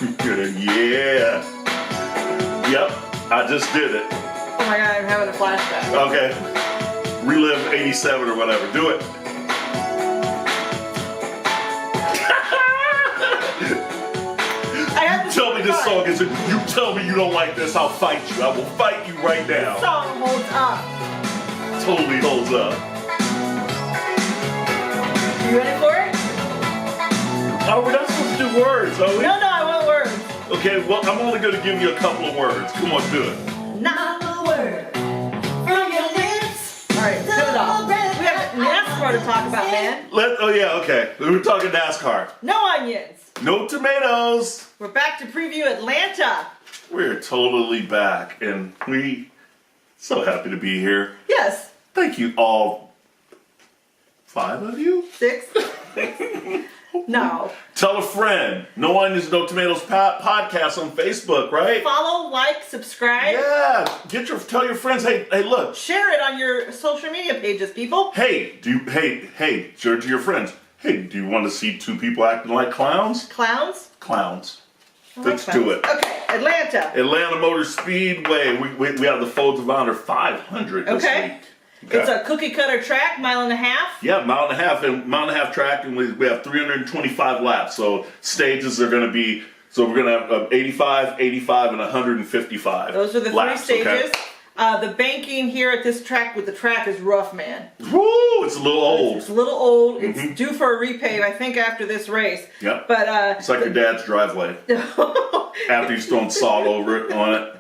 Yeah. Yep, I just did it. Oh my god, I'm having a flashback. Okay. Relive 87 or whatever. Do it. Tell me this song is. You tell me you don't like this, I'll fight you. I will fight you right now. This song holds up. Totally holds up. You ready for it? Oh, we're not supposed to do words, are we? No, I want words. Okay, well, I'm only going to give you a couple of words. Come on, do it. Not a word from your lips. All right, cut it off. We have NASCAR to talk about, man. Oh, yeah, okay. We're talking NASCAR. No onions. No tomatoes. We're back to preview Atlanta. We're totally back, and we so happy to be here. Yes. Thank you all. 5 of you? 6. No. Tell a friend. No Onions, No Tomatoes podcast on Facebook, right? Follow, like, subscribe. Yeah. Tell your friends. Hey, look. Share it on your social media pages, people. Hey, share it to your friends. Hey, do you want to see 2 people acting like clowns? Clowns? Clowns. Like Let's clowns. do it. Okay, Atlanta Motor Speedway. We have the Folds of Honor 500 this week. Okay. It's a cookie cutter track, 1.5 miles. Yeah, 1.5 miles and 1.5 miles track, and we have 325 laps. So stages are going to be. So we're going to have 85, 85, and 155. Those are the laps, 3 stages. Okay? The banking here at this track with the track is rough, man. Woo! It's a little old. It's a little old. Mm-hmm. It's due for a repave, I think, after this race. Yep. But it's like your dad's driveway. After he's thrown salt over it on it.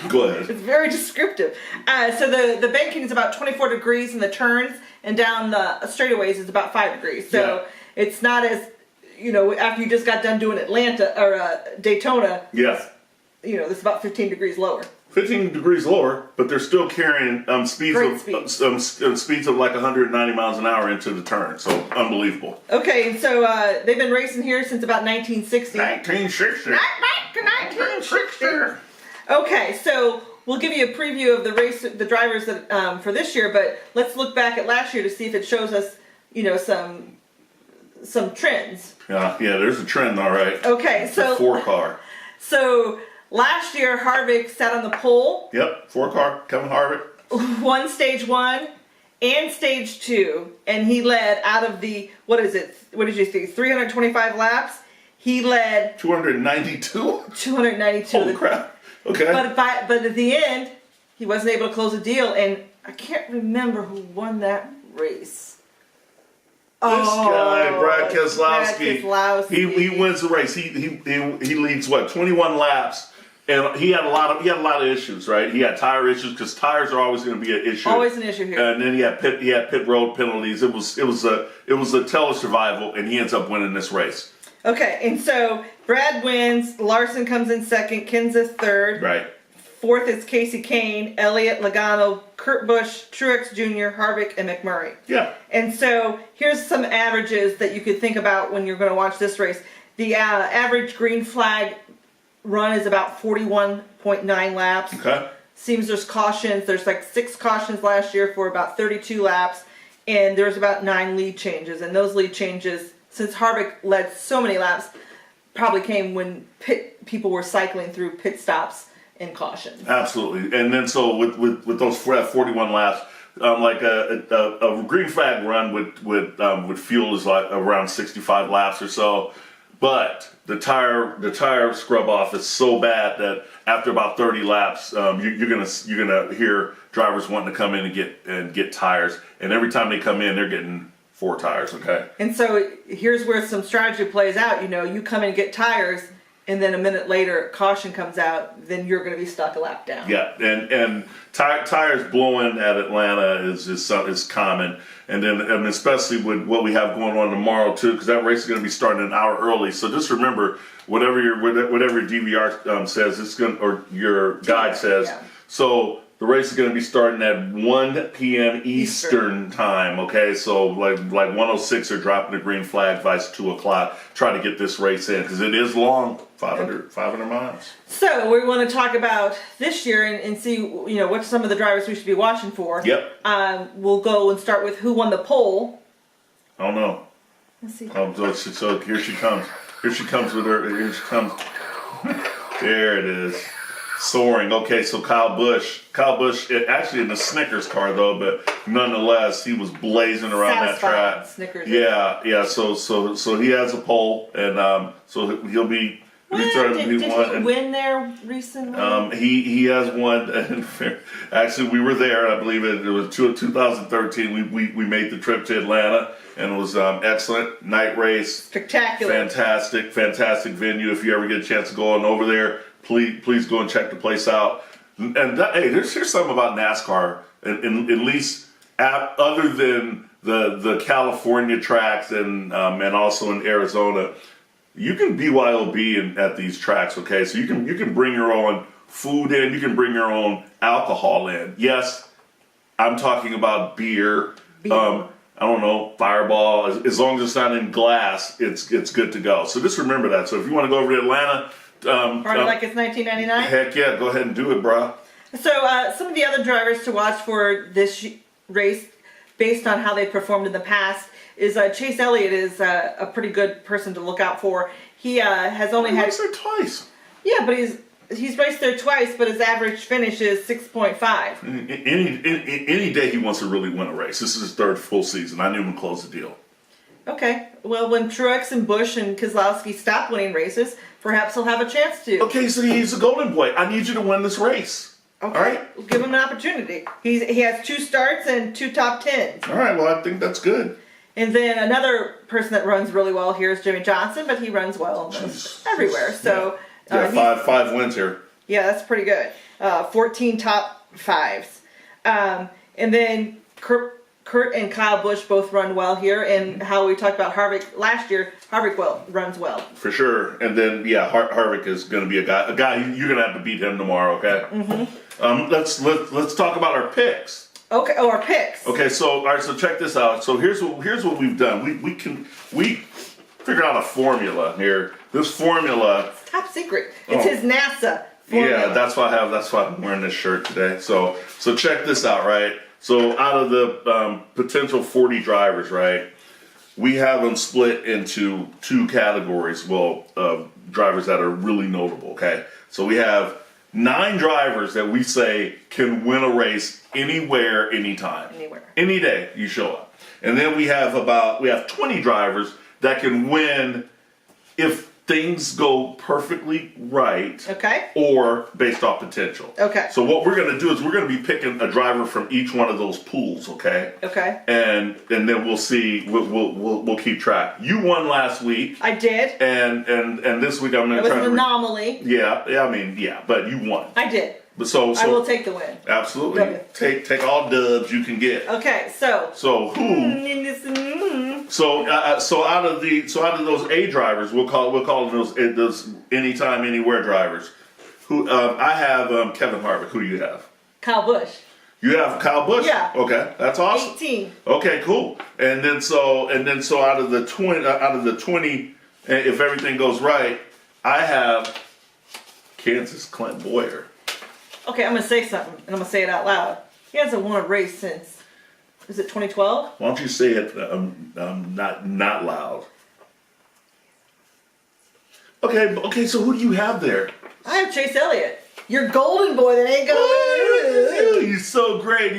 Go ahead. It's very descriptive. So the banking is about 24 degrees in the turns, and down the straightaways is about 5 degrees. So it's not as, after you just got done doing Atlanta or Daytona. Yeah. It's about 15 degrees lower. 15 degrees lower, but they're still carrying speeds of like 190 miles an hour into the turn. So unbelievable. Okay, so they've been racing here since about 1960. 1960. 1960. Okay, so we'll give you a preview of the drivers that for this year, but let's look back at last year to see if it shows us, some trends. Yeah, there's a trend, all right. Okay, so it's a 4-car. So last year, Harvick sat on the pole. Yep, 4-car, Kevin Harvick. Won stage 1 and stage 2, and he led out of the, what did you think, 325 laps? He led 292? 292. Holy crap. Okay. But at the end, he wasn't able to close a deal, and I can't remember who won that race. This guy, Brad Keselowski. He wins the race. He leads 21 laps, and he had a lot of issues, right? He had tire issues because tires are always going to be an issue. Always an issue here. And then he had pit road penalties. It was a tell of survival, and he ends up winning this race. Okay, and so Brad wins. Larson comes in second. Kenseth third. Right. Fourth is Casey Kane, Elliott, Logano, Kurt Busch, Truex Jr., Harvick, and McMurray. Yeah. And so here's some averages that you could think about when you're going to watch this race. The average green flag run is about 41.9 laps. Okay. Seems there's cautions. There's like 6 cautions last year for about 32 laps. And there's about 9 lead changes. And those lead changes, since Harvick led so many laps, probably came when people were cycling through pit stops and cautions. Absolutely. And then so with those 41 laps, like a green flag run would fuel is like around 65 laps or so. But the tire scrub off is so bad that after about 30 laps, you're gonna hear drivers wanting to come in and get tires, and every time they come in, they're getting 4 tires. Okay. And so here's where some strategy plays out. You come in and get tires, and then a minute later, caution comes out, then you're going to be stuck a lap down. Yeah, and tires blowing at Atlanta is common, and especially with what we have going on tomorrow too, because that race is going to be starting an hour early. So just remember, whatever your DVR says, it's going, or your guide says. Yeah. So the race is going to be starting at 1 p.m. Eastern time, okay? So like 106 are dropping the green flag by 2 o'clock. Try to get this race in because it is long, 500 miles. So we want to talk about this year and see, what some of the drivers we should be watching for. Yep. We'll go and start with who won the pole. I don't know. Let's see. So here she comes. Here she comes with her. Here she comes. There it is. Soaring. Okay, so Kyle Busch, actually in the Snickers car though, but nonetheless, he was blazing around that track. Snickers. Yeah. So he has a pole, and so he'll be. Did he win there recently? He has won. And actually, we were there. I believe it was 2013. We made the trip to Atlanta, and it was excellent night race. Spectacular. Fantastic venue. If you ever get a chance to go on over there, please go and check the place out. And hey, here's something about NASCAR. At least other than the California tracks and also in Arizona. You can BYOB at these tracks, okay? So you can bring your own food in, you can bring your own alcohol in. Yes, I'm talking about beer. I don't know, Fireball. As long as it's not in glass, it's good to go. So just remember that. So if you want to go over to Atlanta, party like it's 1999. Heck yeah, go ahead and do it, bro. So some of the other drivers to watch for this race, based on how they performed in the past, is Chase Elliott is a pretty good person to look out for. He has only had raced there twice. Yeah, but he's raced there twice, but his average finish is 6.5. Any day he wants to really win a race. This is his third full season. I knew him to close the deal. Okay. Well, when Truex and Busch and Keselowski stop winning races, perhaps he'll have a chance to. Okay, so he's a golden boy. I need you to win this race. Okay. All right. We'll give him an opportunity. He has 2 starts and 2 top 10s. All right. Well, I think that's good. And then another person that runs really well here is Jimmy Johnson, but he runs well almost everywhere. So five wins here. Yeah, that's pretty good. 14 top 5s. And then Kurt and Kyle Busch both run well here. And how we talked about Harvick last year, Harvick runs well. For sure. And then, Harvick is going to be a guy you're going to have to beat him tomorrow, okay? Mm-hmm. Let's talk about our picks. Okay. Oh, our picks. Okay. So all right. So check this out. So here's what we've done. We figured out a formula here. This formula. It's top secret. It's his NASA formula. Yeah. That's why I'm wearing this shirt today. So check this out. Right. So out of the potential 40 drivers, right, we have them split into 2 categories. Well, drivers that are really notable. Okay. So we have 9 drivers that we say can win a race anywhere, anytime. Anywhere. Any day you show up. And then we have 20 drivers that can win if things go perfectly right. Okay. Or based off potential. Okay. So what we're going to do is we're going to be picking a driver from each one of those pools, okay? Okay. And then we'll see. We'll keep track. You won last week. I did. And this week I'm going to try to. It was an anomaly. Yeah. But you won. I did. But so I will take the win. Absolutely. W. Take all dubs you can get. Okay. So who? So out of those A drivers, we'll call them those anytime, anywhere drivers. Who I have Kevin Harvick. Who do you have? Kyle Busch. You have Kyle Busch? Yeah. Okay, that's awesome. 18. Okay, cool. And then so out of the 20, if everything goes right, I have Kansas Clint Boyer. Okay, I'm gonna say something, and I'm gonna say it out loud. He hasn't won a race since, is it 2012? Why don't you say it not loud? Okay, so who do you have there? I have Chase Elliott. Your golden boy that ain't gonna lose. He's so great.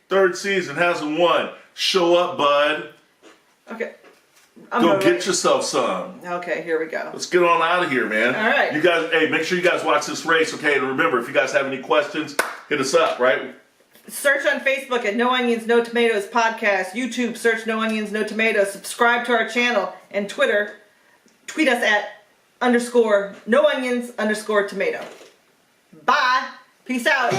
3rd season, hasn't won. Show up, bud. Okay. Go get yourself some. Okay, here we go. Let's get on out of here, man. All right. You guys, hey, make sure you guys watch this race, okay? And remember, if you guys have any questions, hit us up, right? Search on Facebook at No Onions, No Tomatoes Podcast. YouTube, search No Onions, No Tomatoes. Subscribe to our channel. And Twitter, tweet us at _No Onions _tomato. Bye. Peace out.